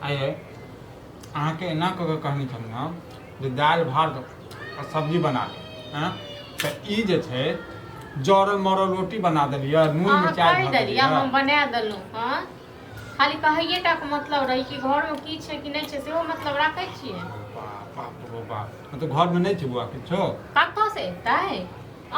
आइए अहाँ के एना कऽ के कहनी छल ना जे दालि भात और सब्जी बना दे हैं तो ई जे छै जरल मरल रोटी बना देलिए नून मिरचाई कहि देलिए हम बना देलहुँ हां खाली कहैये टा के मतलब रही कि घर में की छै कि नहीं छै सेहो मतलब राखै छियै बाप रे बाप तो घर में नहीं छै बुआ किछो कतऽ से एतै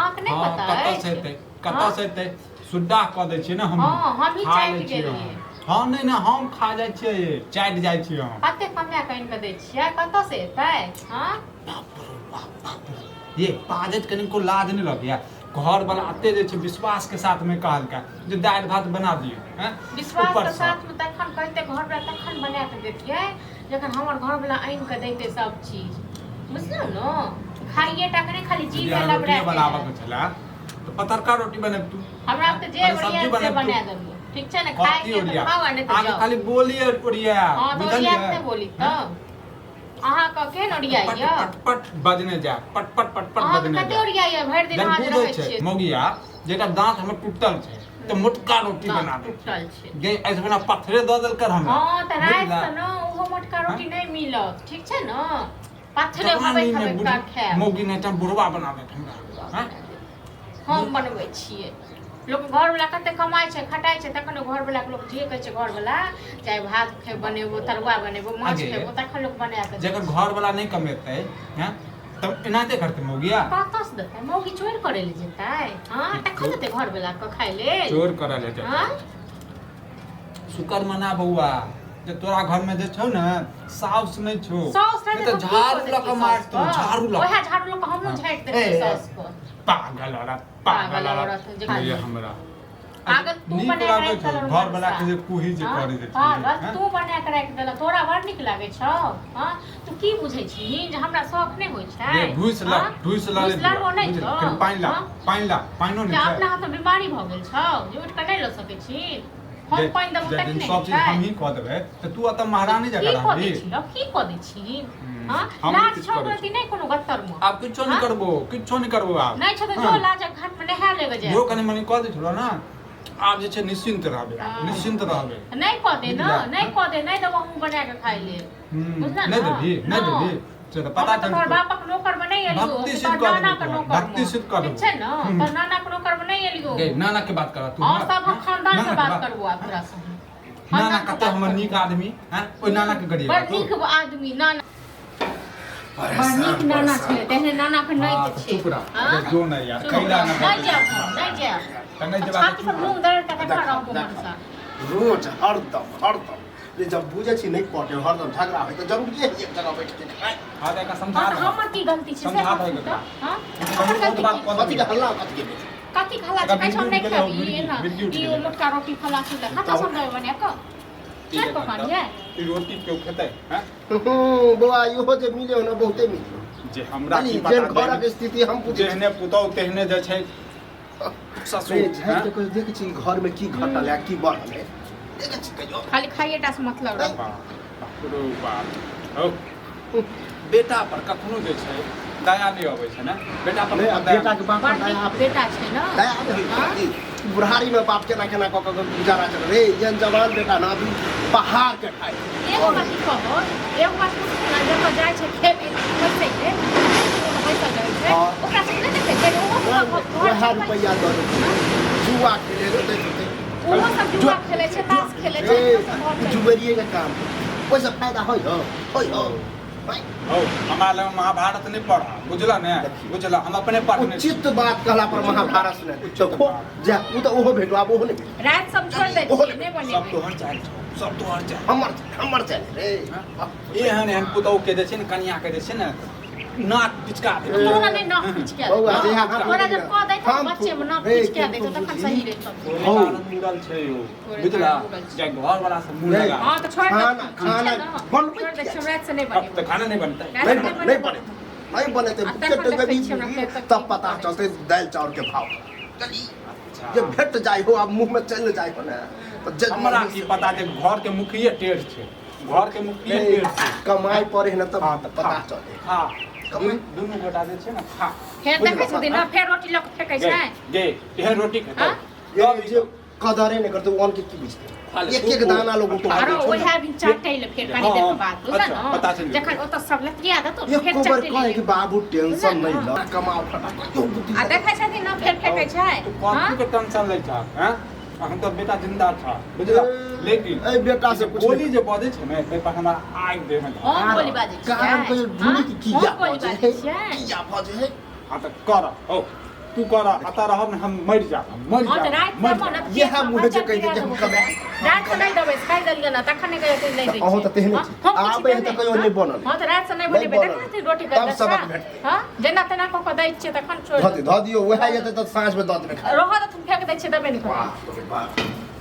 आँख नहीं पता है कतऽ से एतै सुड्डा कऽ दै छियै ना हम हां हम ही चाटि गेलियै हाँ नहीं हम खा जाइ छियै चाटि जाइ छियै हम कते कमाय के आनि के दै छियै कतऽ से एतै हां बाप रे बाप ये बाजत कनी को लाज नहीं लगिया घर वाला आते जे छै विश्वास के साथ में कहलका जे दालि भात बना दियो हैं विश्वास के साथ में तखन कहते घर वाला तखन बना के देतियै जखन हमर घर वाला आनि के दैते सब चीज बुझलौ न खाइए टा के नहीं खाली जीभ में लबड़ा बनाबा के छला तो पतरका रोटी बने तू हमरा त जे बढ़िया से बना देबो ठीक छै न खाइ के त खावा नहीं त जाओ खाली बोलिए ओरिया बुझलिए हां तो बोली त अहाँ का केन ओरियाइया पट बजने जा पट बजने जा कते ओरियाइया भरि दिन हाथ रहै छै मोगिया जेटा दांत हमर टूटल छै तो मोटका रोटी बना दे टूटल छै गे ऐसे बना पत्थरे द देल कर हम हां त रात से न ओहो मोटका रोटी नहीं मिलत ठीक छै न पत्थरे हबै का खाए मोगी ने त बुढ़वा बना दे हमरा हां हम बनबै छियै लोग घर वाला कते कमाई छै खटाई छै तखन घर वाला के लोग जे कहै छै घर वाला चाहे भात खे बनेबो तरुआ बनेबो माछ खेबो तखन लोग बना के जकर घर वाला नहीं कमेतै हैं तब एनाते करते मोगिया कतऽ से देतै मोगी चोर करे ले जेतै हां तखन देतै घर वाला के खाइ ले चोर करे ले जेतै हां शुक्र मना बउआ जे तोरा घर में जे छौ न साउस नहीं छौ साउस नहीं तो झाड़ू लक मारतो झाड़ू लक ओहे झाड़ू लक हमहु झाड़ि देबै साउस को पागल औरत ये हमरा पागल तू बना के रख घर वाला के जे कुही जे करे दे पागल तू बना के रख देला तोरा बड़ नीक लागे छौ हां तू की बुझै छी जे हमरा शौक नहीं होय छै ढुस ला ले पाइन ला पाइनो नहीं छै अपना हाथ बीमारी भ गेल छौ जे उठ के नहीं ल सकै छी हम पाइन देबो तक नहीं सब चीज हम ही क देबै त तू अत महारानी जका रहबी की क दै छी हां लाज छौ गलती नहीं कोनो गत्तर में आप किछो नहीं करबो आप नहीं छ त जो लाज घाट में नहा लेबे जे जो कने मनी क दे छलो ना आप जे छै निश्चिंत रहबे नहीं क दे न नहीं क दे नहीं देबो हम बना के खाइ ले बुझना नहीं देबी चल पता चल तोर बापक नौकर बनै एलियो तोर नाना के नौकर भक्ति सिद्ध कर छै न तोर नाना के नौकर बनै एलियो गे नाना के बात कर तू और सब खानदान के बात करबो तोरा से नाना कते हमर नीक आदमी हैं ओइ नाना के गड़िया बड़ नीक आदमी नाना बड़ नीक नाना छै तेहने नाना के नहीं के छै चुप रह जो नहीं यार कैला ना नहीं जा कने जब छाती पर मुंह दर्द का देखा रहो मनसा रोज हरदम ये जब बुझे छी नहीं पटे हरदम झगड़ा होय तो जरूर ये एक जगह बैठ के खाए हां का समझा हमर की गलती छै से हां कथी के हल्ला कथी खला छै कहै हम नहीं खाबी ना ई मोटका रोटी खला छै खाता समझाय बने क क्या पकानिए ई रोटी क्यों खेतै हैं बुआ इहो जे मिले न बहुते मिले जे हमरा की पता घर के स्थिति हम पूछे जेहने पुतौ तेहने जे छै ससुर हैं देख छी घर में की घटल है की बढ़ल है देख छी कहियो खाली खाइए टा से मतलब हो बेटा पर कखनो जे छै दया नहीं आबै छै ना बेटा पर बेटा के बाप बेटा छै ना दया नहीं बुढ़ारी में बाप केना केना क क गुजारा चल रे जन जवान बेटा ना अभी पहाड़ के खाए एगो बात कहो एगो बात ना जब जाय छै खेत कैसे के पैसा जाय छै ओकरा से नहीं देखे ओहो 1000 रुपया दो जुआ खेले दे देते ओहो सब जुआ खेले छै ताश खेले छै जुबेरिए का काम पैसा फायदा होय हो हो हमरा लग महाभारत नहीं पढ़ा बुझला ने बुझला हम अपने पढ़ने उचित बात कहला पर महाभारत ने देखो जा उ तो ओहो भेटवा ओहो नहीं रात सब छोड़ दे नहीं बने सब तो हर चाल सब तो हर चाल हमर चाल रे एहन पुतौ के दे छै ने कन्या के दे छै ने नाक पिचका दे तोरा नहीं नाक पिचका बौआ जे तोरा जब कह दे त बच्चे में नाक पिचका दे तो तखन सही रहत हो मुरल छै ओ बुझला जे घर वाला से मुंह लगा हां तो छोड़ खाना बन छोड़ दे हमरा से नहीं अब बने तो खाना नहीं बनता नहीं बने तो पेट तब पता चलते दाल चावल के भाव जब भेट जाए हो अब मुंह में चल जाए हो ना तो हमरा की पता जे घर के मुखिया टेढ़ छै घर के मुखिया टेढ़ छै कमाई पड़े है ना तब पता चले हां दुनू गोटा जे छै ना खा फेर देखै छथिन ना फेर रोटी लक फेकै छै गे एहन रोटी खेतौ कदरे नहीं करते वन के की बुझते एक दाना लोग उठा अरे के ओहे भी चाटे ले फेर कनी देर के बाद बुझा अच्छा, पता चल न गया। जखन ओत सब लतिया द तो एक फेर कोबर चाटे कहे ले कि बाबू टेंशन नहीं ल कमाओ फटा क्यों बुद्धि आ देखै छथि न फेर फेकै छै तो कॉपी के टेंशन लै था हैं अखन तो बेटा जिंदा था बुझला लेकिन ए बेटा से कुछ गोली जे बजे छै ने ते पर हमरा आग दे में हम बोली बाजै छियै कारण को ढूंढी की किया हम बोली बजे बाजै है छियै किया बजे है हां तो कर ओ तू कर आता रहब ने हम मर जाब हां त रात में मन ये हम मुझे जे कह के हम कमे रात से नहीं दबै खाइ देलियै न तखन नहीं कहियो नहीं दै अहो त तेहने आबे त कहियो नहीं बनल हां त रात से नहीं बनेबै देखै रोटी तब कर सबक भेट हां जेना तेना क दै छियै तखन छोड़ ध दियो वह जेते त साँझ में द देबे रह त तुम फेक दै छियै दबे नहीं वाह वाह